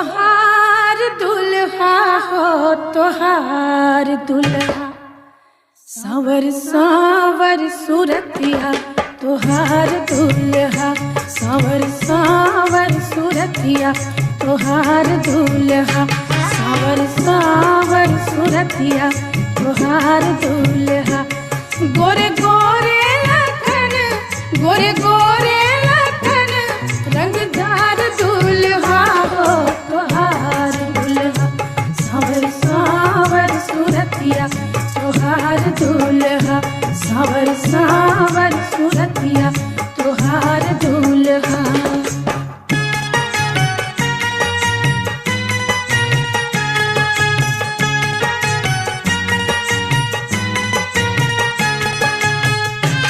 तोहार दुल्हा हो तोहार दुल्हा सावर सावर सूरतिया तोहार दुल्हा सावर सावर सूरतिया तोहार दुल्हा सावर सावर सूरतिया तोहार दुल्हा गोरे गोरे